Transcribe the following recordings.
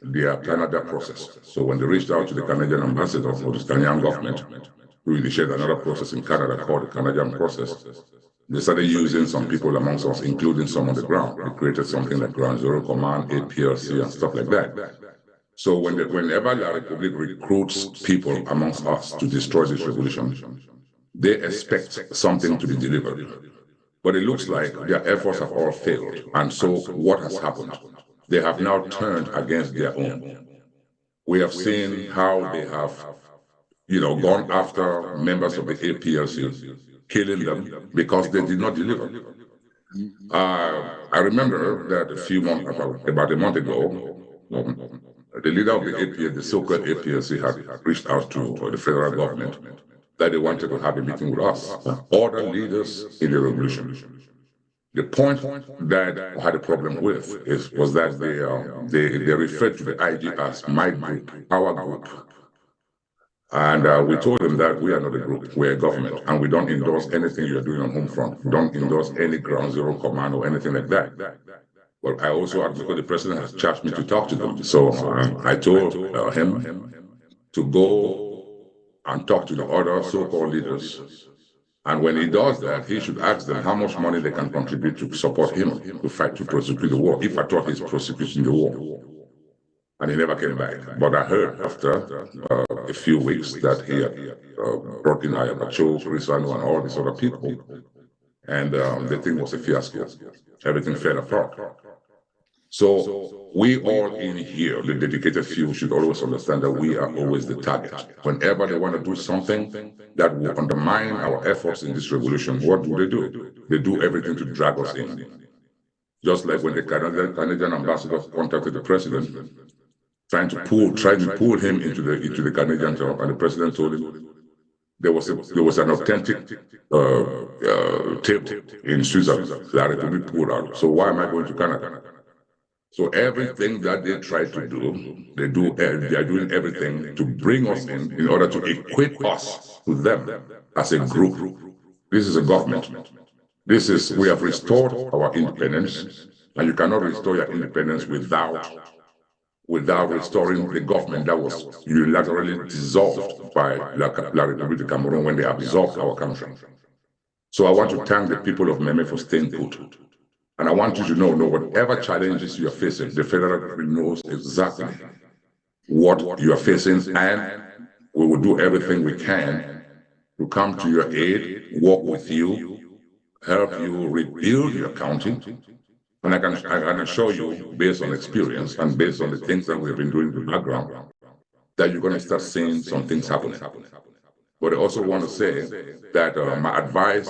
their Canada process. So when they reached out to the Canadian ambassador or the Canadian government to initiate another process in Canada called the Canadian process, they started using some people amongst us, including some on the ground. They created something like Ground Zero Command, APLC, and stuff like that. So whenever La Republic recruits people amongst us to destroy this revolution, they expect something to be delivered. But it looks like their efforts have all failed. And so what has happened? They have now turned against their own. We have seen how they have, gone after members of the APLC, killing them because they did not deliver. I remember that about a month ago, the leader of the APLC, the so-called APLC, had reached out to the federal government that they wanted to have a meeting with us, other leaders in the revolution. The point that I had a problem with was that they referred to the IG as my group, our group. And we told them that we are not a group, we're a government, and we don't endorse anything you're doing on home front. We don't endorse any Ground Zero Command or anything like that. But I also, because the president has charged me to talk to them, so I told him to go and talk to the other so-called leaders. And when he does that, he should ask them how much money they can contribute to support him to fight to prosecute the war, if I thought he's prosecuting the war. And he never came back. But I heard after a few weeks that he had brought in Ayabacho, Rizano, and all these other people. And the thing was a fiasco. Everything fell apart. So we all in here, the dedicated few, should always understand that we are always the target. Whenever they want to do something that will undermine our efforts in this revolution, what do? They do everything to drag us in. Just like when the Canadian ambassador contacted the president, trying to pull him into the Canadian job, and the president told him there was an authentic tape in Switzerland that had to be pulled out. So why am I going to Canada? So everything that they try to do, they are doing everything to bring us in order to equate us to them as a group. This is a government. We have restored our independence, and you cannot restore your independence without restoring the government that was unilaterally dissolved by La République de Cameroon when they absorbed our country. So I want to thank the people of Meme for staying put. And I want you to know whatever challenges you are facing, the federal government knows exactly what you are facing, and we will do everything we can to come to your aid, work with you, help you rebuild your county. And I can assure you, based on experience and based on the things that we've been doing in the background, that you're going to start seeing some things happening. But I also want to say that my advice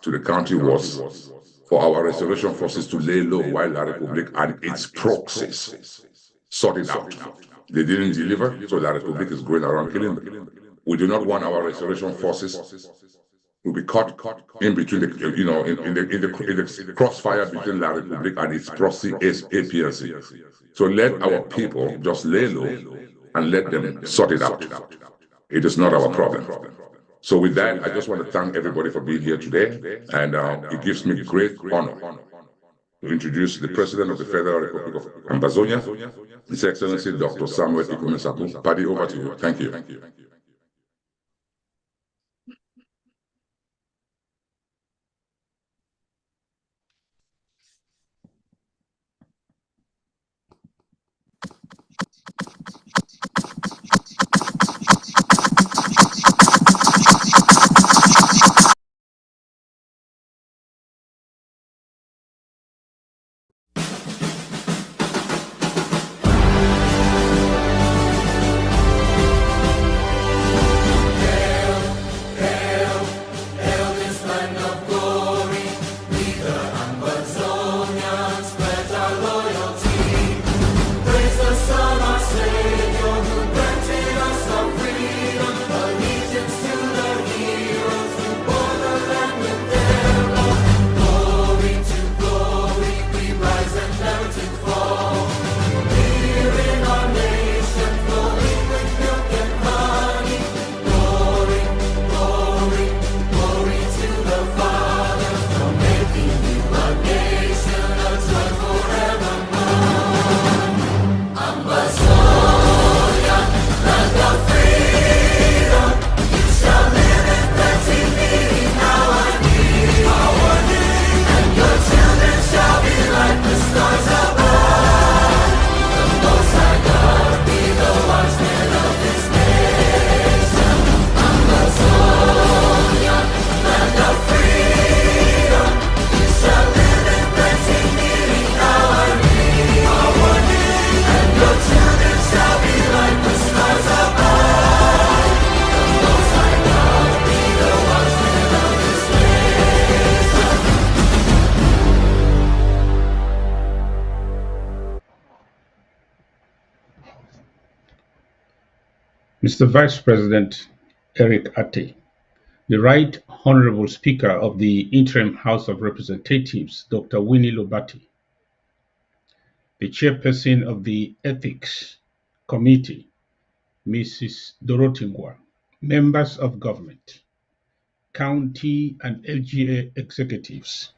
to the county was for our restoration forces to lay low while La Republic and its proxies sort it out. They didn't deliver, so La Republic is going around killing them. We do not want our restoration forces to be caught in between in the crossfire between La Republic and its proxy APLC. So let our people just lay low and let them sort it out. It is not our problem. So with that, I just want to thank everybody for being here today, and it gives me great honor to introduce the President of the Federal Republic of Ambazonia, His Excellency Dr. Samuel Ikume Sako. Paddy, over to you. Thank you. Mr. Vice President Eric Ate, the Right Honorable Speaker of the Interim House of Representatives, Dr. Winnie Lobati, the Chairperson of the Ethics Committee, Mrs. Dorotingwa, members of government, county and LGA executives,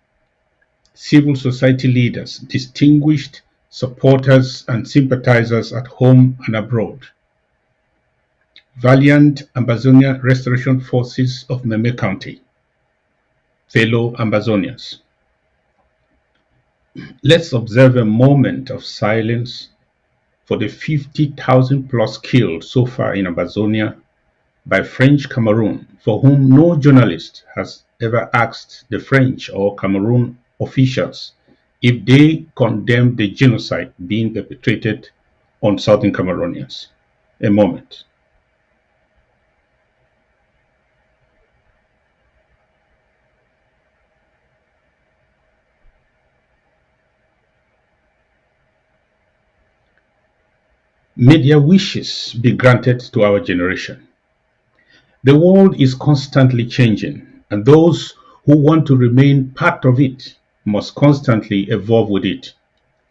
civil society leaders, distinguished supporters and sympathizers at home and abroad, valiant Ambazonia Restoration Forces of Meme County, fellow Ambazonians. Let's observe a moment of silence for the 50,000 plus killed so far in Ambazonia by French Cameroon, for whom no journalist has ever asked the French or Cameroon officials if they condemn the genocide being perpetrated on Southern Cameroonians. A moment. May their wishes be granted to our generation. The world is constantly changing, and those who want to remain part of it must constantly evolve with it.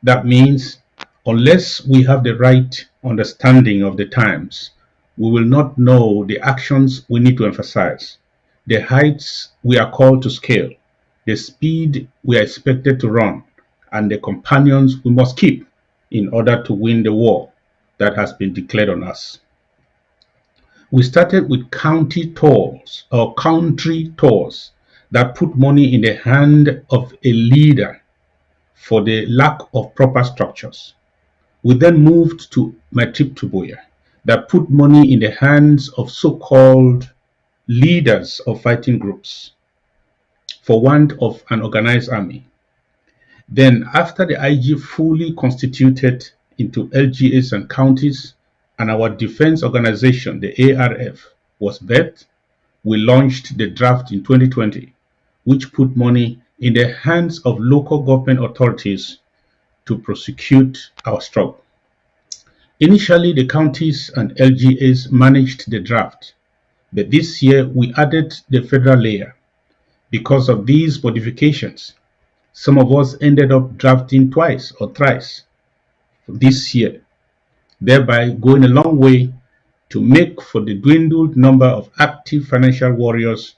That means, unless we have the right understanding of the times, we will not know the actions we need to emphasize, the heights we are called to scale, the speed we are expected to run, and the companions we must keep in order to win the war that has been declared on us. We started with county tours or country tours that put money in the hand of a leader for the lack of proper structures. We then moved to my trip to Boya that put money in the hands of so-called leaders of fighting groups for want of an organized army. Then, after the IG fully constituted into LGAs and counties, and our defense organization, the ARF, was birthed, we launched the draft in 2020, which put money in the hands of local government authorities to prosecute our struggle. Initially, the counties and LGAs managed the draft, but this year we added the federal layer. Because of these modifications, some of us ended up drafting twice or thrice this year, thereby going a long way to make for the dwindled number of active financial warriors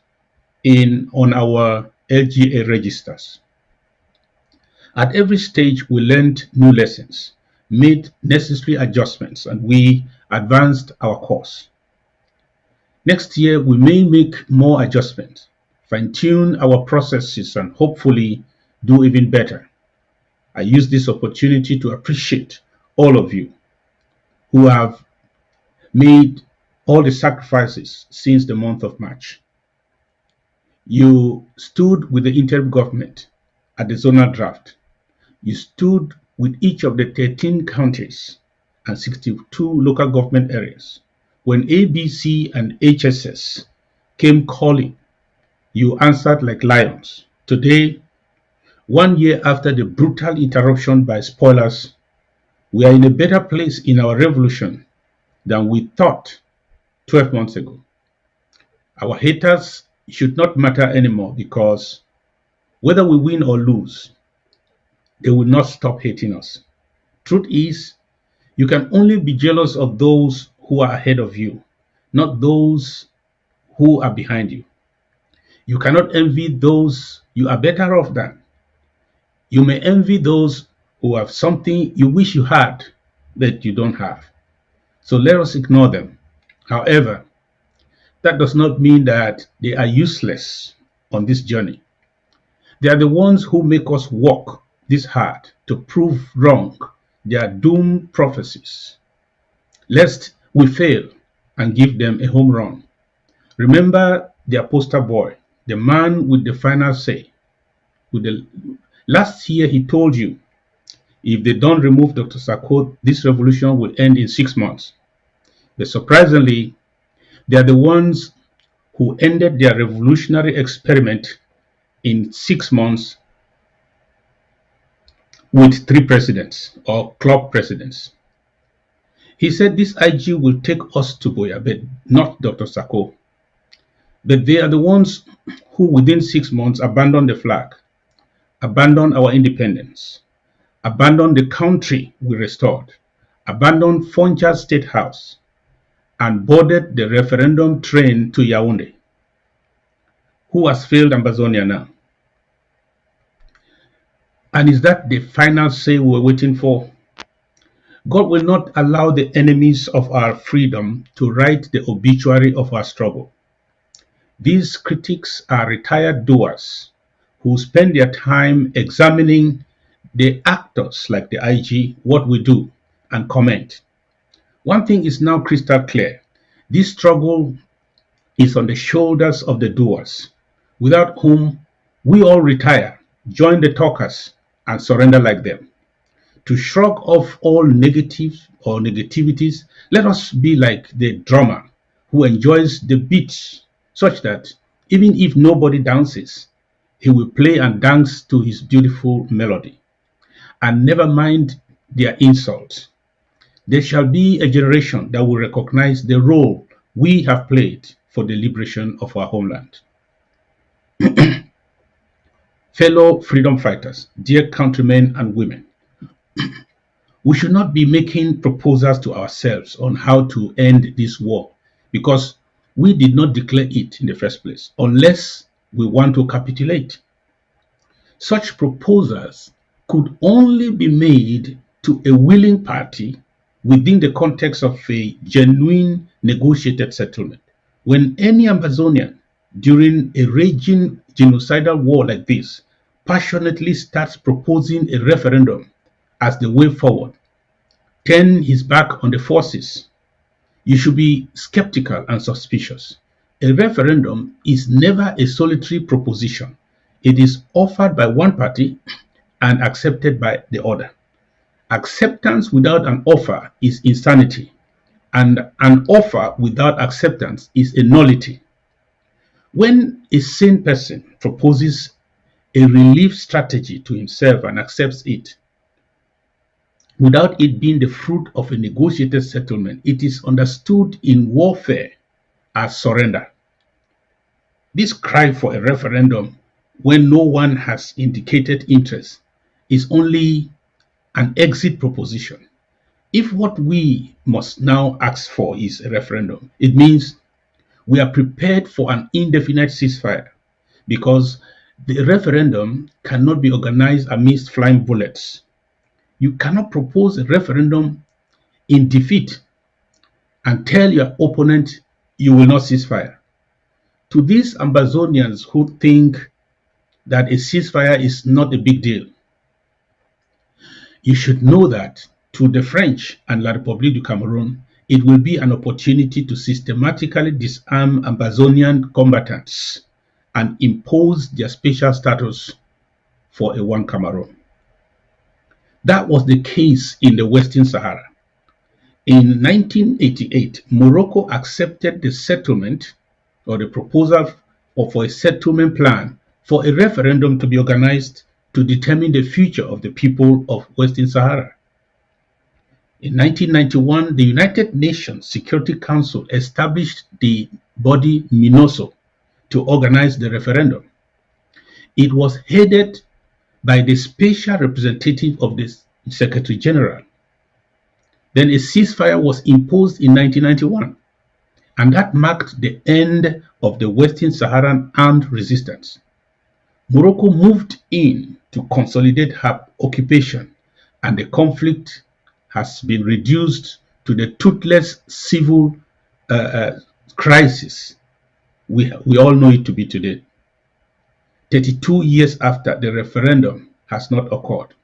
on our LGA registers. At every stage, we learned new lessons, made necessary adjustments, and we advanced our course. Next year, we may make more adjustments, fine-tune our processes, and hopefully do even better. I use this opportunity to appreciate all of you who have made all the sacrifices since the month of March. You stood with the interim government at the zonal draft. You stood with each of the 13 counties and 62 local government areas. When ABC and HSS came calling, you answered like lions. Today, 1 year after the brutal interruption by spoilers, we are in a better place in our revolution than we thought 12 months ago. Our haters should not matter anymore because whether we win or lose, they will not stop hating us. Truth is, you can only be jealous of those who are ahead of you, not those who are behind you. You cannot envy those you are better off than. You may envy those who have something you wish you had that you don't have. So let us ignore them. However, that does not mean that they are useless on this journey. They are the ones who make us work this hard to prove wrong their doomed prophecies, lest we fail and give them a home run. Remember their poster boy, the man with the final say. Last year he told you, if they don't remove Dr. Sako, this revolution will end in 6 months. But surprisingly, they are the ones who ended their revolutionary experiment in 6 months with 3 presidents or club presidents. He said this IG will take us to Boya, but not Dr. Sako. But they are the ones who within 6 months abandoned the flag, abandoned our independence, abandoned the country we restored, abandoned Fonja State House, and boarded the referendum train to Yaoundé. Who has failed Ambazonia now? And is that the final say we're waiting for? God will not allow the enemies of our freedom to write the obituary of our struggle. These critics are retired doers who spend their time examining the actors like the IG, what we do, and comment. One thing is now crystal clear. This struggle is on the shoulders of the doers, without whom we all retire, join the talkers, and surrender like them. To shrug off all negatives or negativities, let us be like the drummer who enjoys the beat such that even if nobody dances, he will play and dance to his beautiful melody and never mind their insults. There shall be a generation that will recognize the role we have played for the liberation of our homeland. Fellow freedom fighters, dear countrymen and women, we should not be making proposals to ourselves on how to end this war because we did not declare it in the first place unless we want to capitulate. Such proposals could only be made to a willing party within the context of a genuine negotiated settlement. When any Amazonian during a raging genocidal war like this passionately starts proposing a referendum as the way forward, turn his back on the forces, you should be skeptical and suspicious. A referendum is never a solitary proposition. It is offered by one party and accepted by the other. Acceptance without an offer is insanity, and an offer without acceptance is a nullity. When a sane person proposes a relief strategy to himself and accepts it, without it being the fruit of a negotiated settlement, it is understood in warfare as surrender. This cry for a referendum when no one has indicated interest is only an exit proposition. If what we must now ask for is a referendum, it means we are prepared for an indefinite ceasefire because the referendum cannot be organized amidst flying bullets. You cannot propose a referendum in defeat and tell your opponent you will not cease fire. To these Ambazonians who think that a ceasefire is not a big deal, you should know that to the French and La République du Cameroon, it will be an opportunity to systematically disarm Ambazonian combatants and impose their special status for a one Cameroon. That was the case in the Western Sahara. In 1988, Morocco accepted the settlement or the proposal for a settlement plan for a referendum to be organized to determine the future of the people of Western Sahara. In 1991, the United Nations Security Council established the body MINUSO to organize the referendum. It was headed by the special representative of the Secretary General. Then a ceasefire was imposed in 1991, and that marked the end of the Western Saharan armed resistance. Morocco moved in to consolidate her occupation, and the conflict has been reduced to the toothless civil crisis we all know it to be today. 32 years after, the referendum has not occurred.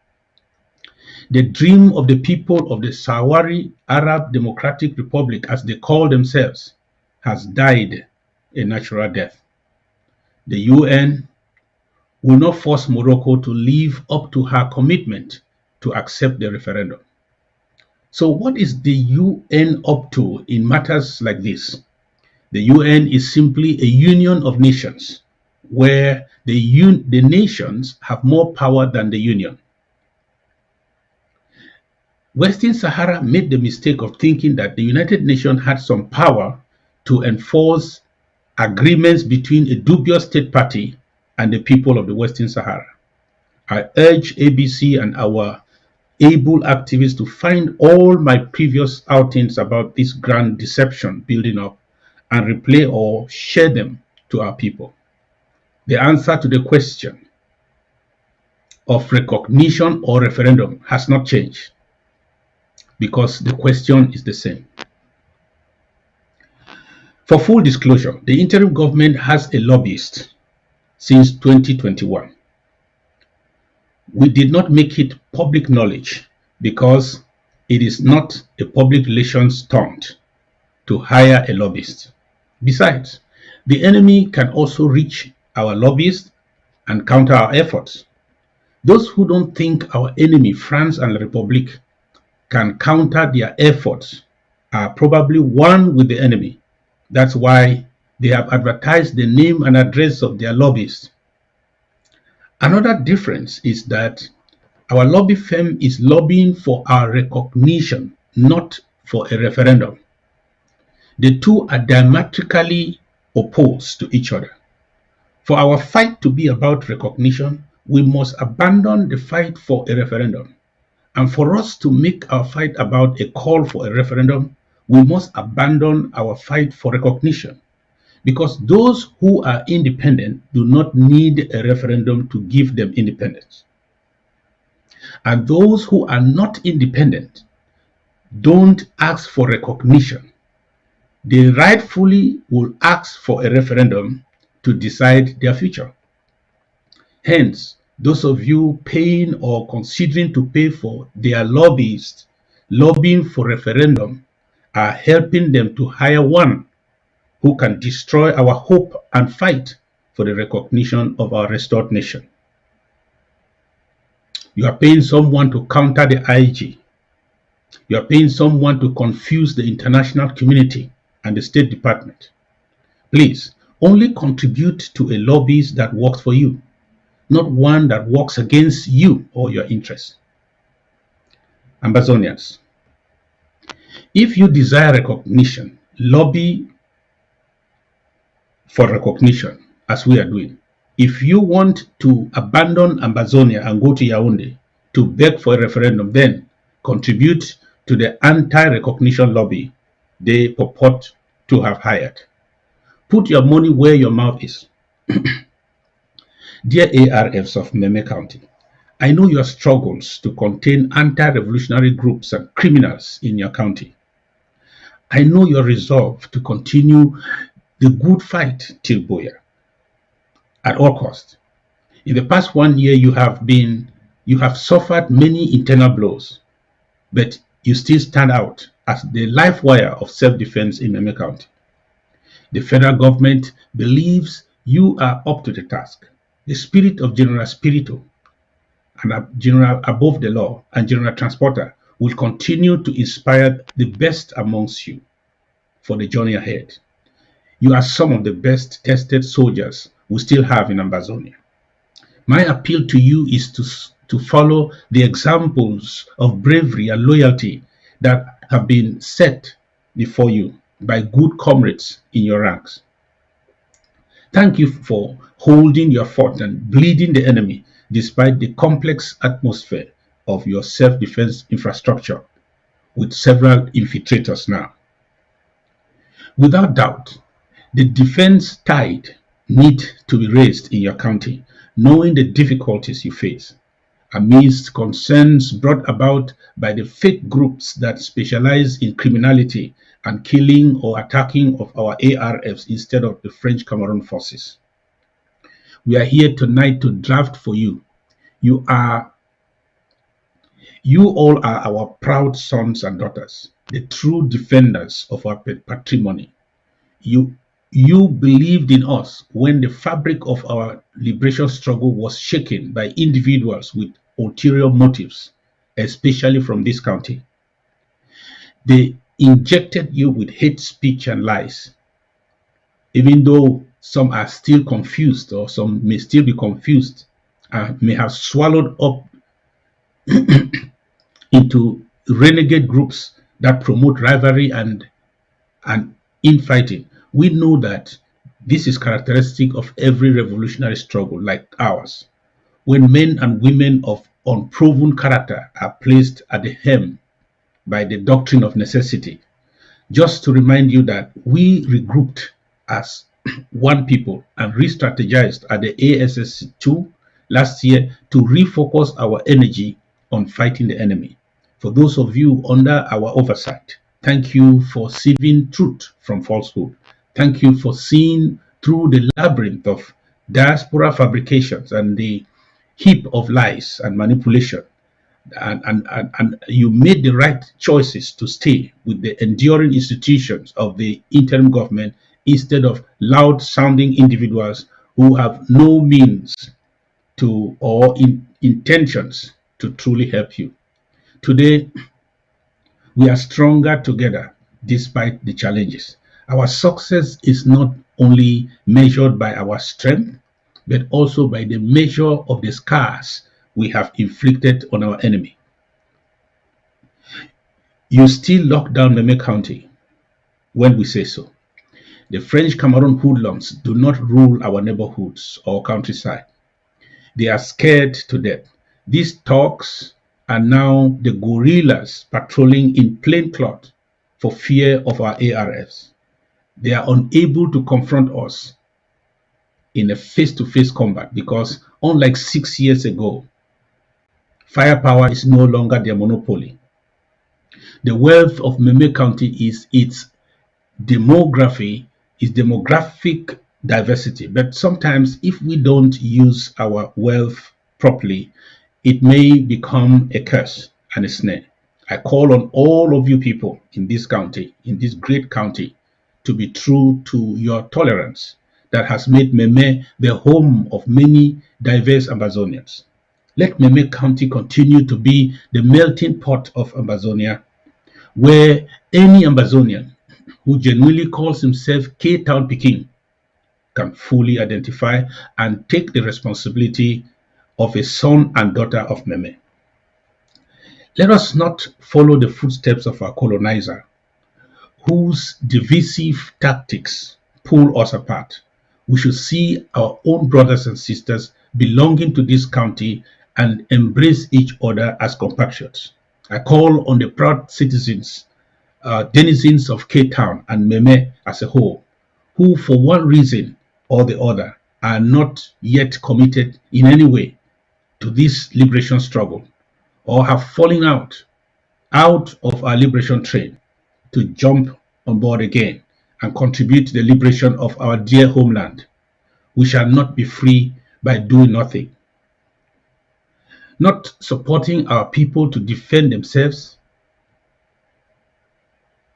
The dream of the people of the Sahrawi Arab Democratic Republic, as they call themselves, has died a natural death. The UN will not force Morocco to live up to her commitment to accept the referendum. So what is the UN up to in matters like this? The UN is simply a union of nations where the nations have more power than the union. Western Sahara made the mistake of thinking that the United Nations had some power to enforce agreements between a dubious state party and the people of the Western Sahara. I urge ABC and our able activists to find all my previous outings about this grand deception building up and replay or share them to our people. The answer to the question of recognition or referendum has not changed because the question is the same. For full disclosure, the interim government has a lobbyist since 2021. We did not make it public knowledge because it is not a public relations stunt to hire a lobbyist. Besides, the enemy can also reach our lobbyists and counter our efforts. Those who don't think our enemy, France and the Republic, can counter their efforts are probably one with the enemy. That's why they have advertised the name and address of their lobbyists. Another difference is that our lobby firm is lobbying for our recognition, not for a referendum. The two are diametrically opposed to each other. For our fight to be about recognition, we must abandon the fight for a referendum. And for us to make our fight about a call for a referendum, we must abandon our fight for recognition. Because those who are independent do not need a referendum to give them independence. And those who are not independent don't ask for recognition. They rightfully will ask for a referendum to decide their future. Hence, those of you paying or considering to pay for their lobbyists lobbying for referendum are helping them to hire one who can destroy our hope and fight for the recognition of our restored nation. You are paying someone to counter the IG. You are paying someone to confuse the international community and the State Department. Please, only contribute to a lobbyist that works for you, not one that works against you or your interests. Ambazonians, if you desire recognition, lobby for recognition as we are doing. If you want to abandon Ambazonia and go to Yaoundé to beg for a referendum, then contribute to the anti-recognition lobby they purport to have hired. Put your money where your mouth is. Dear ARFs of Meme County, I know your struggles to contain anti-revolutionary groups and criminals in your county. I know your resolve to continue the good fight till Boya at all costs. In the past 1 year, you have suffered many internal blows, but you still stand out as the life wire of self-defense in Meme County. The federal government believes you are up to the task. The spirit of General Spirito and General Above the Law and General Transporter will continue to inspire the best amongst you for the journey ahead. You are some of the best tested soldiers we still have in Ambazonia. My appeal to you is to follow the examples of bravery and loyalty that have been set before you by good comrades in your ranks. Thank you for holding your fort and bleeding the enemy despite the complex atmosphere of your self-defense infrastructure with several infiltrators now. Without doubt, the defense tide needs to be raised in your county, knowing the difficulties you face amidst concerns brought about by the fake groups that specialize in criminality and killing or attacking of our ARFs instead of the French Cameroon forces. We are here tonight to draft for you. You all are our proud sons and daughters, the true defenders of our patrimony. You believed in us when the fabric of our liberation struggle was shaken by individuals with ulterior motives, especially from this county. They injected you with hate speech and lies, even though some are still confused or some may still be confused and may have swallowed up into renegade groups that promote rivalry and infighting. We know that this is characteristic of every revolutionary struggle like ours. When men and women of unproven character are placed at the helm by the doctrine of necessity. Just to remind you that we regrouped as one people and re-strategized at the ASS2 last year to refocus our energy on fighting the enemy. For those of you under our oversight, thank you for sieving truth from falsehood. Thank you for seeing through the labyrinth of diaspora fabrications and the heap of lies and manipulation, and you made the right choices to stay with the enduring institutions of the interim government instead of loud sounding individuals who have no means to or intentions to truly help you. Today, we are stronger together despite the challenges. Our success is not only measured by our strength, but also by the measure of the scars we have inflicted on our enemy. You still lock down Meme County when we say so. The French Cameroon hoodlums do not rule our neighborhoods or countryside. They are scared to death. These talks are now the guerrillas patrolling in plain cloth for fear of our ARFs. They are unable to confront us in a face-to-face combat because, unlike 6 years ago, firepower is no longer their monopoly. The wealth of Meme County is its demographic diversity. But sometimes, if we don't use our wealth properly, it may become a curse and a snare. I call on all of you people in this county, in this great county, to be true to your tolerance that has made Meme the home of many diverse Amazonians. Let Meme County continue to be the melting pot of Amazonia, where any Amazonian who genuinely calls himself K-Town Peking can fully identify and take the responsibility of a son and daughter of Meme. Let us not follow the footsteps of our colonizer, whose divisive tactics pull us apart. We should see our own brothers and sisters belonging to this county and embrace each other as compatriots. I call on the proud citizens, denizens of Cape Town and Meme as a whole, who for one reason or the other are not yet committed in any way to this liberation struggle or have fallen out of our liberation train, to jump on board again and contribute to the liberation of our dear homeland. We shall not be free by doing nothing. Not supporting our people to defend themselves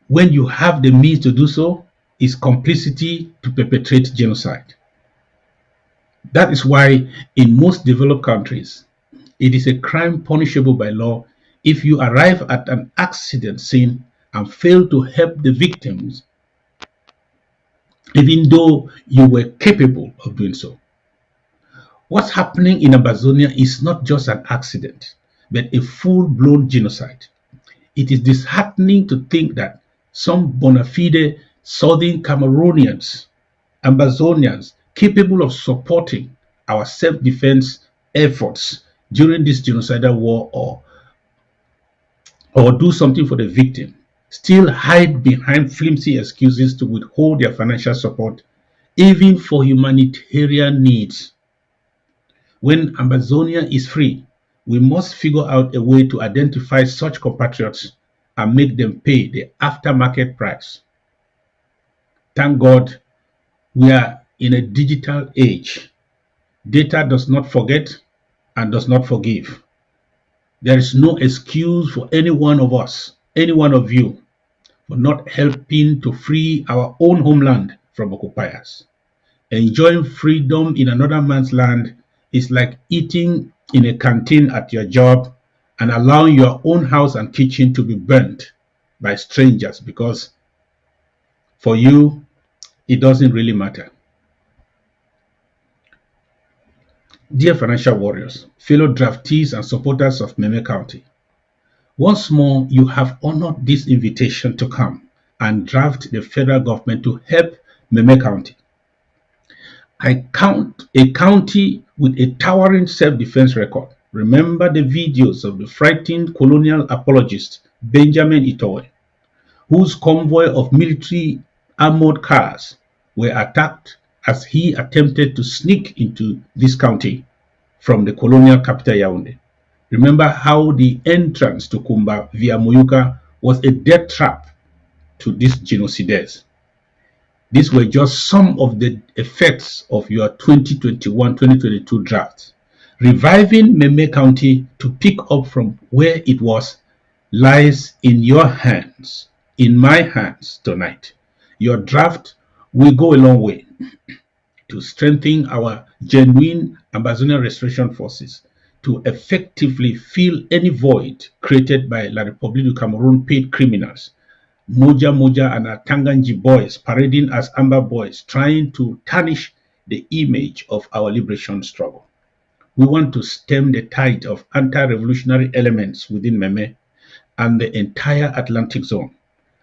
when you have the means to do so is complicity to perpetrate genocide. That is why in most developed countries, it is a crime punishable by law if you arrive at an accident scene and fail to help the victims, even though you were capable of doing so. What's happening in Amazonia is not just an accident, but a full-blown genocide. It is disheartening to think that some bona fide southern Cameroonians, Amazonians, capable of supporting our self-defense efforts during this genocidal war or do something for the victim, still hide behind flimsy excuses to withhold their financial support, even for humanitarian needs. When Amazonia is free, we must figure out a way to identify such compatriots and make them pay the aftermarket price. Thank God we are in a digital age. Data does not forget and does not forgive. There is no excuse for any one of us, any one of you, for not helping to free our own homeland from occupiers. Enjoying freedom in another man's land is like eating in a canteen at your job and allowing your own house and kitchen to be burnt by strangers because for you, it doesn't really matter. Dear financial warriors, fellow draftees and supporters of Meme County, Once more, you have honored this invitation to come and draft the federal government to help Meme County. I count a county with a towering self-defense record. Remember the videos of the frightened colonial apologist Benjamin Itoe, whose convoy of military armored cars were attacked as he attempted to sneak into this county from the colonial capital Yaoundé. Remember how the entrance to Kumba via Moyuka was a death trap to these genocidaires. These were just some of the effects of your 2021-2022 draft. Reviving Meme County to pick up from where it was lies in your hands, in my hands tonight. Your draft will go a long way to strengthen our genuine Amazonian restoration forces to effectively fill any void created by La République du Cameroon paid criminals, Moja Moja and Tanganji boys parading as Amber boys, trying to tarnish the image of our liberation struggle. We want to stem the tide of anti-revolutionary elements within Meme and the entire Atlantic zone.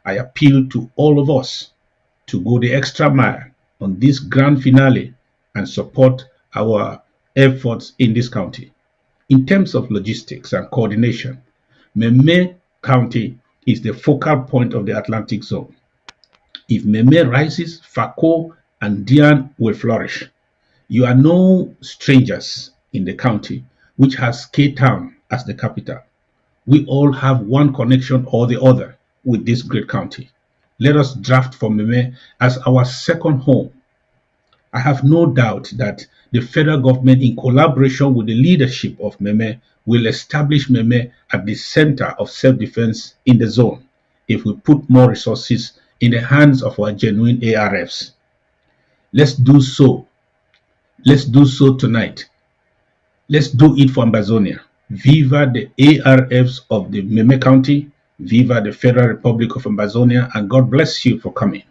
I appeal to all of us to go the extra mile on this grand finale and support our efforts in this county. In terms of logistics and coordination, Meme County is the focal point of the Atlantic zone. If Meme rises, Fako and Dian will flourish. You are no strangers in the county, which has K-Town as the capital. We all have one connection or the other with this great county. Let us draft for Meme as our second home. I have no doubt that the federal government, in collaboration with the leadership of Meme, will establish Meme at the center of self-defense in the zone if we put more resources in the hands of our genuine ARFs. Let's do so. Let's do so tonight. Let's do it for Amazonia. Viva the ARFs of the Meme County. Viva the Federal Republic of Amazonia, and God bless you for coming.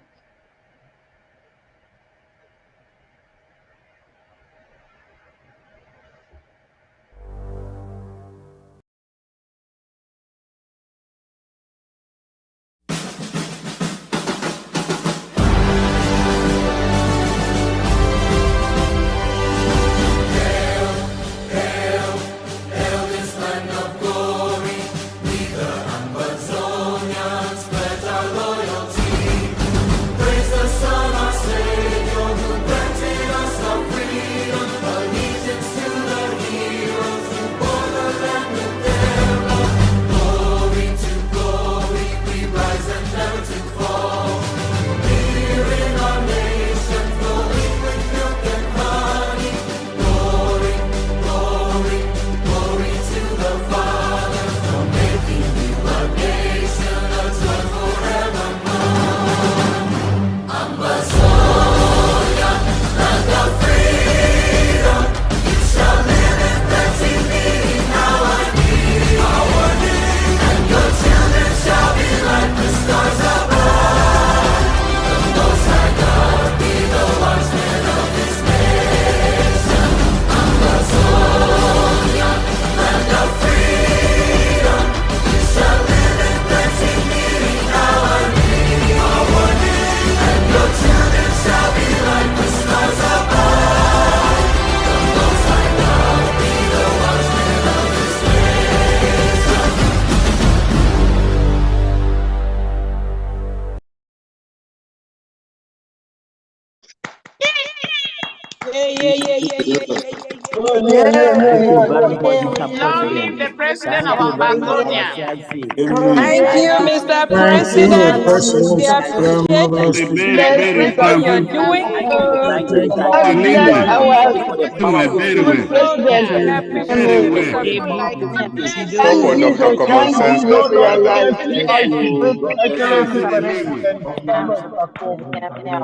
Long live the president of Amazonia. Thank you, Mr. President. We appreciate everything you're doing. President, our good president. Thank Jesus, thank Jesus for your life. Excellency,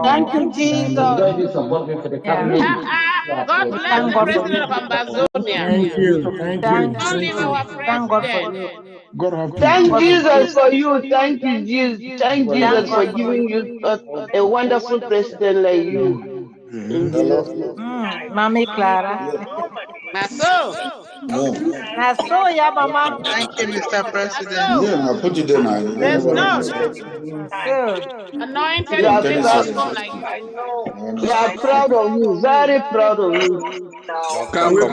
Thank you, Jesus. God bless the president of Amazonia. Thank you. Long live our president. Thank Jesus for you. Thank you, Jesus. Thank Jesus for giving you a wonderful president like you. Mami Clara. Naso. Naso, yeah, Mama. Thank you, Mr. President. So, Put it there now. there's no So, anointed We are proud. individual like you. We are proud of you. Very proud of you. Can we